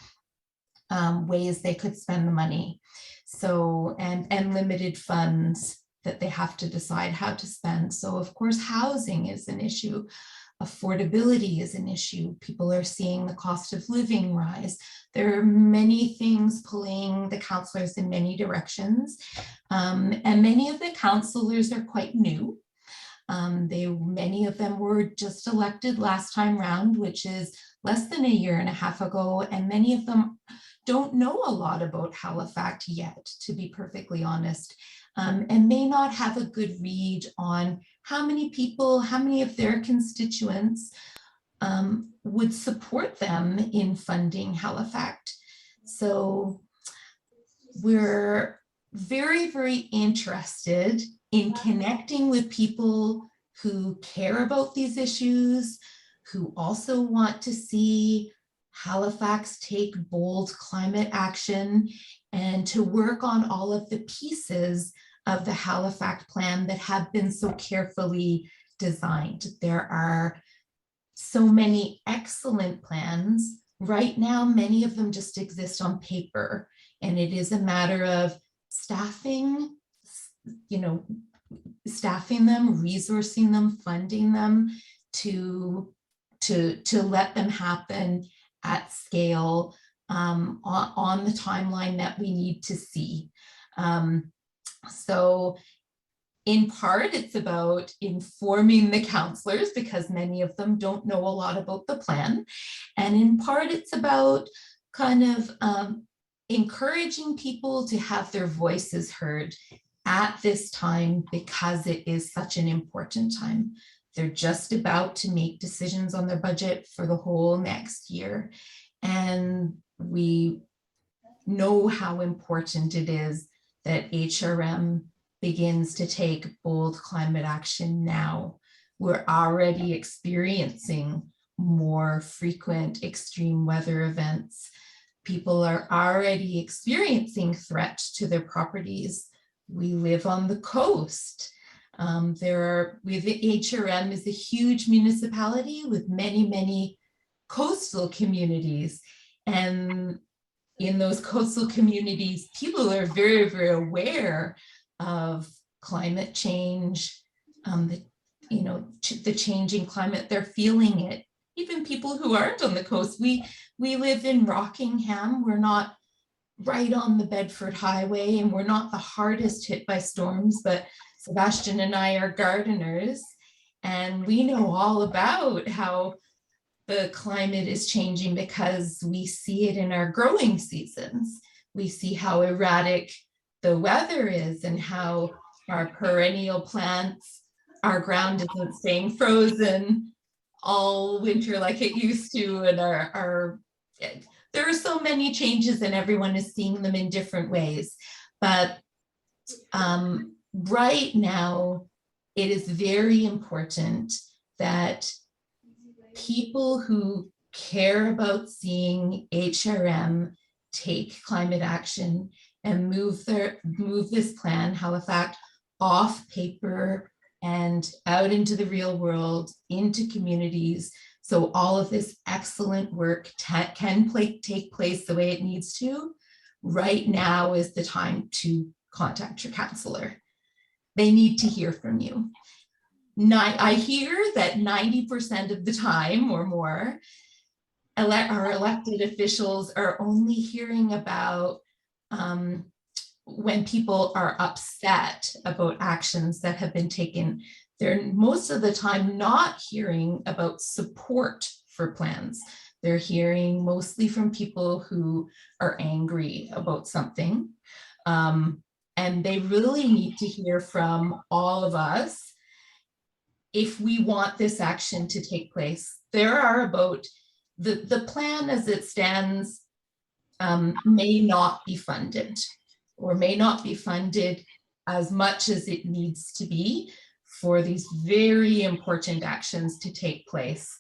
ways they could spend the money. So, and limited funds that they have to decide how to spend. So of course, housing is an issue. Affordability is an issue. People are seeing the cost of living rise. There are many things pulling the councillors in many directions. And many of the councillors are quite new. Many of them were just elected last time round, which is less than a year and a half ago. And many of them don't know a lot about HalifACT yet, to be perfectly honest, and may not have a good read on how many people, how many of their constituents would support them in funding HalifACT. So we're very, very interested in connecting with people who care about these issues, who also want to see Halifax take bold climate action, and to work on all of the pieces of the HalifACT plan that have been so carefully designed. There are so many excellent plans. Right now, many of them just exist on paper, and it is a matter of staffing, staffing them, resourcing them, funding them to let them happen at scale on the timeline that we need to see. So in part, it's about informing the councillors because many of them don't know a lot about the plan. And in part, it's about kind of encouraging people to have their voices heard at this time because it is such an important time. They're just about to make decisions on their budget for the whole next year. And we know how important it is that HRM begins to take bold climate action now. We're already experiencing more frequent extreme weather events. People are already experiencing threats to their properties. We live on the coast. HRM is a huge municipality with many, many coastal communities. And in those coastal communities, people are very, very aware of climate change, the changing climate, they're feeling it. Even people who aren't on the coast, we live in Rockingham, we're not right on the Bedford Highway, and we're not the hardest hit by storms, but Sebastian and I are gardeners, and we know all about how the climate is changing because we see it in our growing seasons. We see how erratic the weather is and how our perennial plants, our ground isn't staying frozen all winter like it used to, and there are so many changes and everyone is seeing them in different ways. But right now, it is very important that people who care about seeing HRM take climate action and move this plan, HalifACT, off paper and out into the real world, into communities, so all of this excellent work can take place the way it needs to. Right now is the time to contact your councillor. They need to hear from you. I hear that 90% of the time or more, our elected officials are only hearing about when people are upset about actions that have been taken. they're most of the time not hearing about support for plans. They're hearing mostly from people who are angry about something. And they really need to hear from all of us if we want this action to take place. There are about, the plan as it stands may not be funded, or may not be funded as much as it needs to be for these very important actions to take place,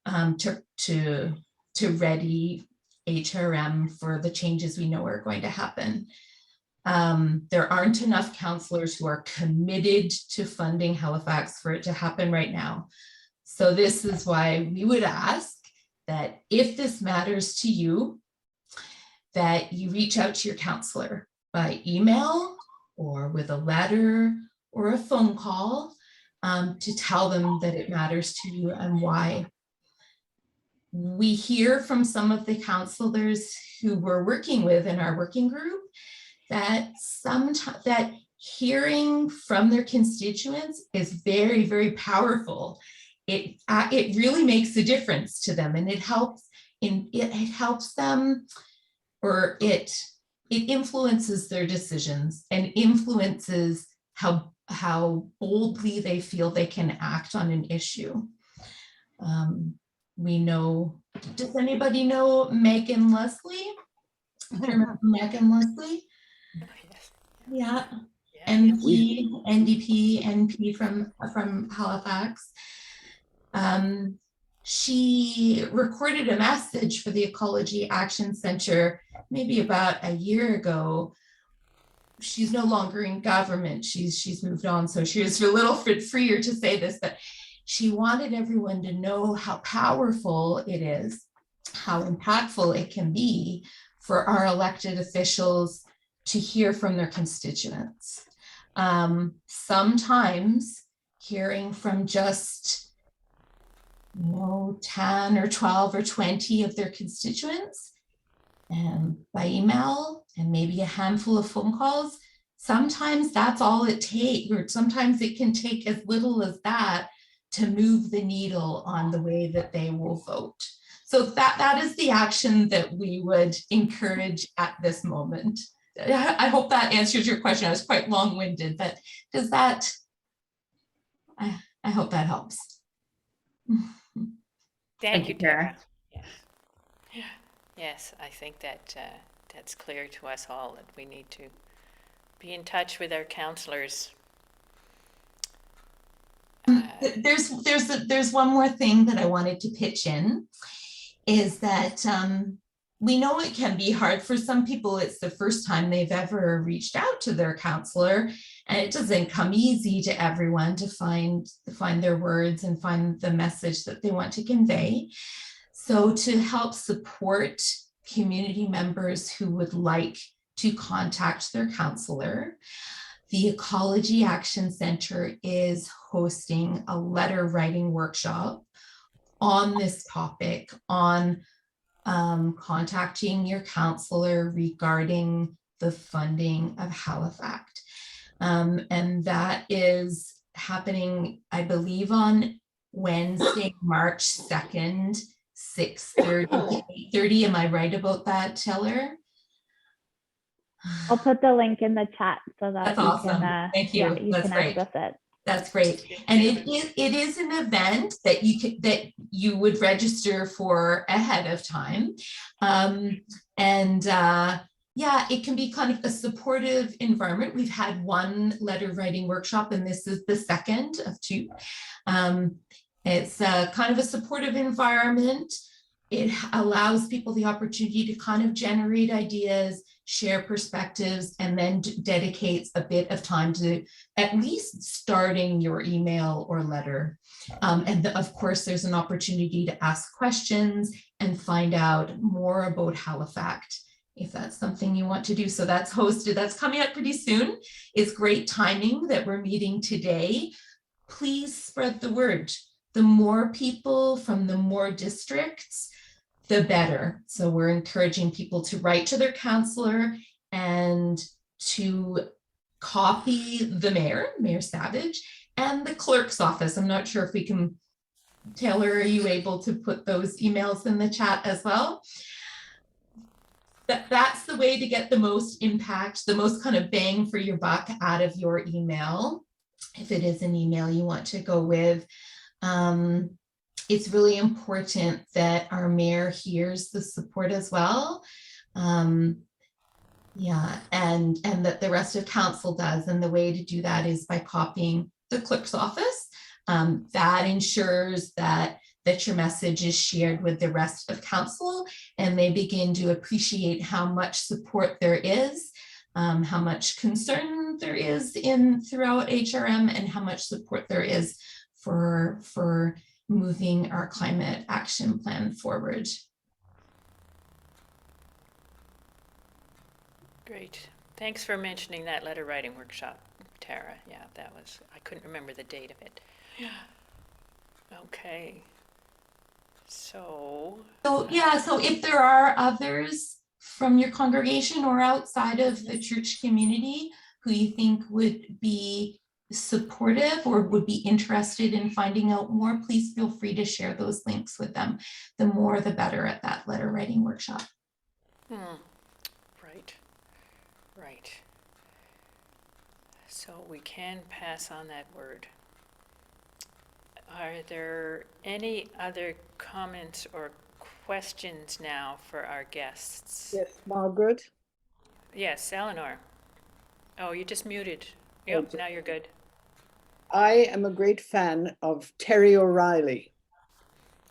to ready HRM for the changes we know are going to happen. There aren't enough councillors who are committed to funding Halifax for it to happen right now. So this is why we would ask that if this matters to you, that you reach out to your councillor by email or with a letter or a phone call to tell them that it matters to you and why. We hear from some of the councillors who we're working with in our working group that sometimes that hearing from their constituents is very, very powerful. It really makes a difference to them, and it helps them, or it influences their decisions and influences how boldly they feel they can act on an issue. We know, does anybody know Megan Leslie? Do you remember Megan Leslie? Yeah, MP, NDP, NP from Halifax. She recorded a message for the Ecology Action Centre maybe about a year ago. She's no longer in government. She's moved on, so she was a little freer to say this, but she wanted everyone to know how powerful it is, how impactful it can be for our elected officials to hear from their constituents. Sometimes hearing from just 10 or 12 or 20 of their constituents by email and maybe a handful of phone calls, sometimes that's all it takes, or sometimes it can take as little as that to move the needle on the way that they will vote. So that is the action that we would encourage at this moment. I hope that answers your question. I was quite long-winded, but does that, I hope that helps. Thank you, Tara. Tara. Yes, I think that that's clear to us all, that we need to be in touch with our councillors. There's one more thing that I wanted to pitch in, is that we know it can be hard for some people. It's the first time they've ever reached out to their councillor, and it doesn't come easy to everyone to find their words and find the message that they want to convey. So to help support community members who would like to contact their councillor, the Ecology Action Centre is hosting a letter writing workshop on this topic, on contacting your councillor regarding the funding of HalifACT. And that is happening, I believe, on Wednesday, March 2nd, 6:30 to 8:30. Am I right about that, Taylor? I'll put the link in the chat so that That's you awesome. can, Thank you. you That's can great. access it. That's great. And it is an event that you would register for ahead of time. Yeah, it can be kind of a supportive environment. We've had one letter writing workshop, and this is the second of two. It's a kind of a supportive environment. It allows people the opportunity to kind of generate ideas, share perspectives, and then dedicates a bit of time to at least starting your email or letter. Of course, there's an opportunity to ask questions and find out more about HalifACT, if that's something you want to do. So that's hosted, that's coming up pretty soon. It's great timing that we're meeting today. Please spread the word. The more people from the more districts, the better. So we're encouraging people to write to their councillor and to copy the mayor, Mayor Savage, and the clerk's office. I'm not sure if we can, Taylor, are you able to put those emails in the chat as well? That's the way to get the most impact, the most kind of bang for your buck out of your email. If it is an email you want to go with, it's really important that our mayor hears the support as well. Yeah, and that the rest of council does. And the way to do that is by copying the clerk's office. That ensures that your message is shared with the rest of council, and they begin to appreciate how much support there is, how much concern there is throughout HRM, and how much support there is for moving our climate action plan forward. Great. Thanks for mentioning that letter writing workshop, Tara. Yeah, that was, I couldn't remember the date of it. Okay. So yeah, so if there are others from your congregation or outside of the church community who you think would be supportive or would be interested in finding out more, please feel free to share those links with them. The more, the better at that letter writing workshop. Right. So we can pass on that word. Are there any other comments or questions now for our guests? Yes, Margaret? Yes, Eleanor. Oh, you just muted. Yep, now you're good. I am a great fan of Terry O'Reilly,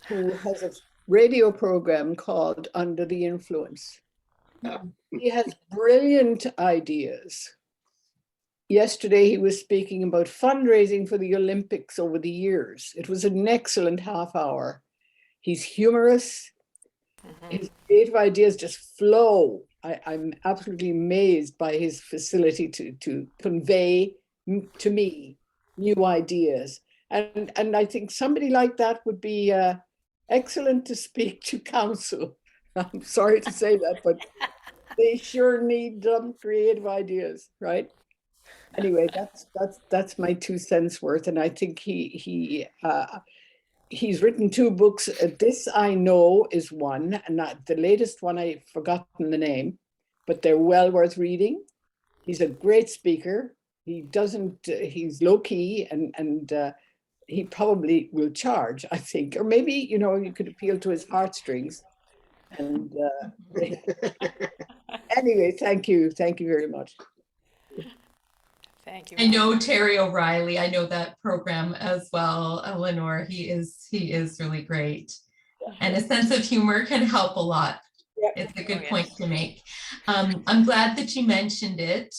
who has a radio program called Under the Influence. He has brilliant ideas. Yesterday, he was speaking about fundraising for the Olympics over the years. It was an excellent half hour. He's humorous. His creative ideas just flow. I'm absolutely amazed by his facility to convey to me new ideas. And I think somebody like that would be excellent to speak to council. I'm sorry to say that, but they sure need creative ideas, right? Anyway, that's my 2 cents worth, and I think he's written 2 books. This I Know is one, and the latest one I've forgotten the name, but they're well worth reading. He's a great speaker. He's low key, and he probably will charge, I think, or maybe you could appeal to his heartstrings. And anyway, thank you very much. Thank you. I know Terry O'Reilly. I know that program as well, Eleanor. He is really great. And a sense of humor can help a lot. Yep. It's a good point to make. I'm glad that you mentioned it,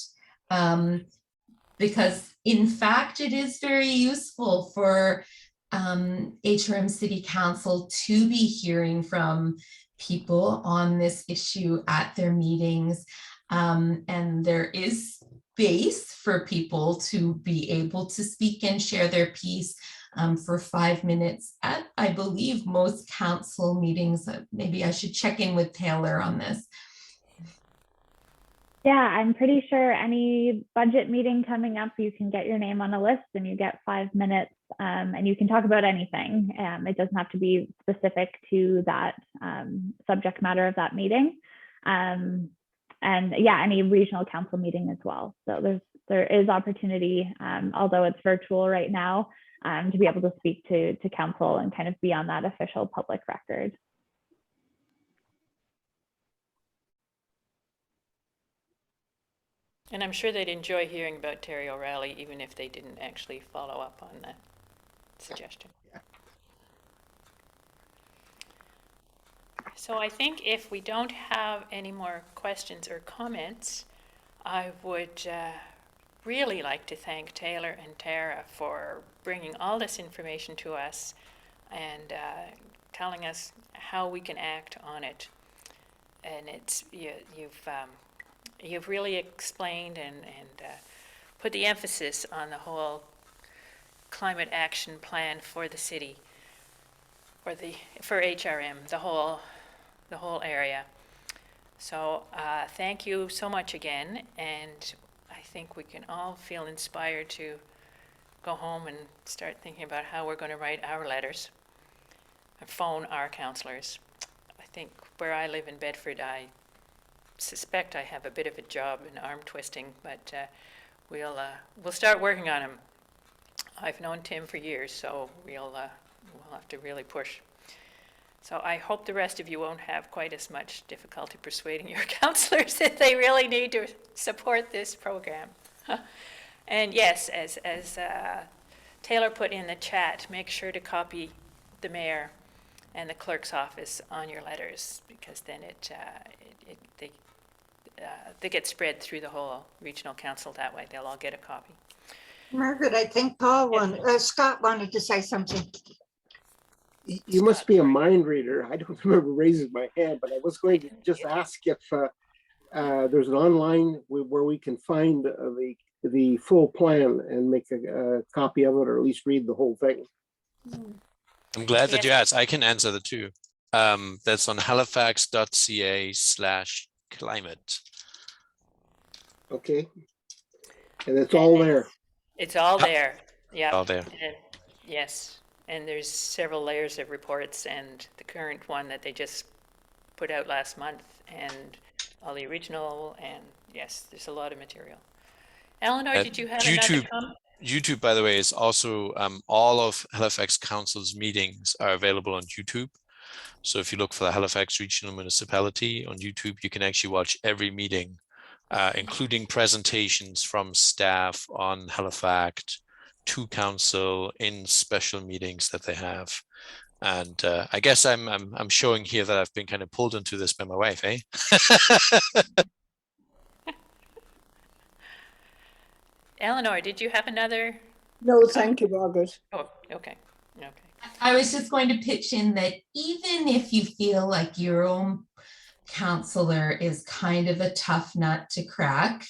because in fact, it is very useful for HRM City Council to be hearing from people on this issue at their meetings. And there is space for people to be able to speak and share their piece for 5 minutes at, I believe, most council meetings. Maybe I should check in with Taylor on this. Yeah, I'm pretty sure any budget meeting coming up, you can get your name on a list and you get 5 minutes, and you can talk about anything. It doesn't have to be specific to that subject matter of that meeting. And yeah, any regional council meeting as well. So there is opportunity, although it's virtual right now, to be able to speak to council and kind of be on that official public record. And I'm sure they'd enjoy hearing about Terry O'Reilly, even if they didn't actually follow up on that suggestion. Yeah. So I think if we don't have any more questions or comments, I would really like to thank Taylor and Tara for bringing all this information to us and telling us how we can act on it. And you've really explained and put the emphasis on the whole climate action plan for the city, for HRM, the whole area. So thank you so much again, and I think we can all feel inspired to go home and start thinking about how we're going to write our letters, or phone our councillors. I think where I live in Bedford, I suspect I have a bit of a job in arm twisting, but we'll start working on him. I've known Tim for years, so we'll have to really push. So I hope the rest of you won't have quite as much difficulty persuading your councillors that they really need to support this program. And yes, as Taylor put in the chat, make sure to copy the mayor and the clerk's office on your letters, because then they get spread through the whole regional council that way. They'll all get a copy. Margaret, I think Scott wanted to say something. You must be a mind reader. I don't remember raising my hand, but I was going to just ask if there's an online where we can find the full plan and make a copy of it, or at least read the whole thing. I'm glad that you asked. I can answer the two. That's on halifax.ca/climate. Okay. And it's all there. It's all there. Yeah. All there. Yes. And there's several layers of reports, and the current one that they just put out last month, and all the original, and yes, there's a lot of material. Eleanor, did you have another comment? YouTube, by the way, is also all of Halifax Council's meetings are available on YouTube. So if you look for the Halifax Regional Municipality on YouTube, you can actually watch every meeting, including presentations from staff on HalifACT to council in special meetings that they have. And I guess I'm showing here that I've been kind of pulled into this by my wife, eh? Eleanor, did you have another? No, thank you, Margaret. Oh, okay. Okay. I was just going to pitch in that even if you feel like your own counselor is kind of a tough nut to crack,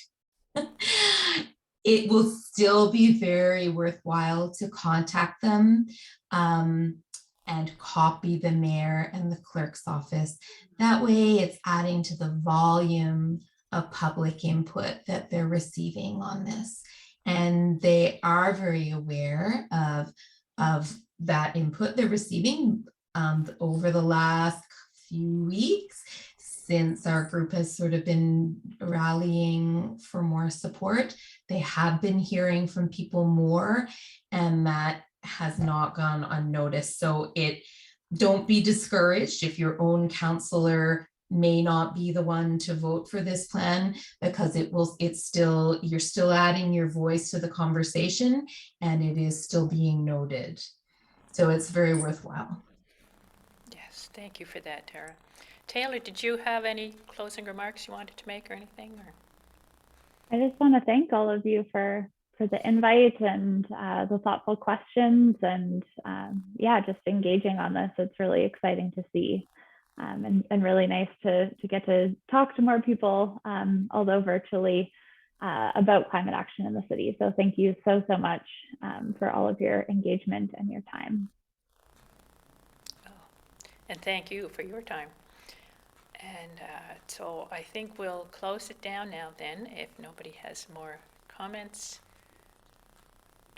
it will still be very worthwhile to contact them and copy the mayor and the clerk's office. That way it's adding to the volume of public input that they're receiving on this. And they are very aware of that input they're receiving over the last few weeks, since our group has sort of been rallying for more support. They have been hearing from people more, and that has not gone unnoticed. So don't be discouraged if your own counselor may not be the one to vote for this plan, because you're still adding your voice to the conversation, and it is still being noted. So it's very worthwhile. Yes, thank you for that, Tara. Taylor, did you have any closing remarks you wanted to make or anything? Or? I just want to thank all of you for the invite and the thoughtful questions, and yeah, just engaging on this. It's really exciting to see, and really nice to get to talk to more people, although virtually, about climate action in the city. So thank you so much for all of your engagement and your time. Oh, and thank you for your time. And so I think we'll close it down now then, if nobody has more comments.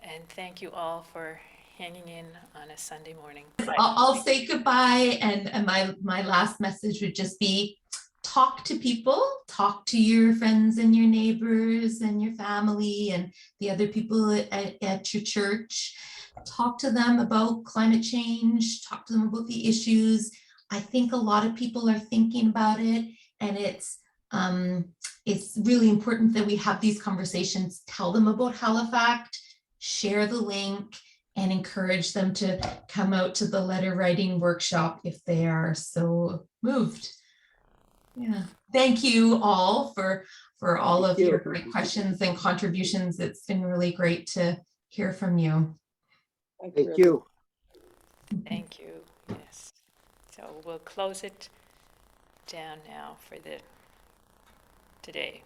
And thank you all for hanging in on a Sunday morning. I'll say goodbye, and my last message would just be, talk to people, talk to your friends and your neighbors and your family and the other people at your church. Talk to them about climate change, talk to them about the issues. I think a lot of people are thinking about it, and it's really important that we have these conversations. Tell them about HalifACT, share the link, and encourage them to come out to the letter writing workshop if they are so moved. Yeah, thank you all for all of your great questions and contributions. It's been really great to hear from you. Thank you. Thank you. Yes. So we'll close it down now for today.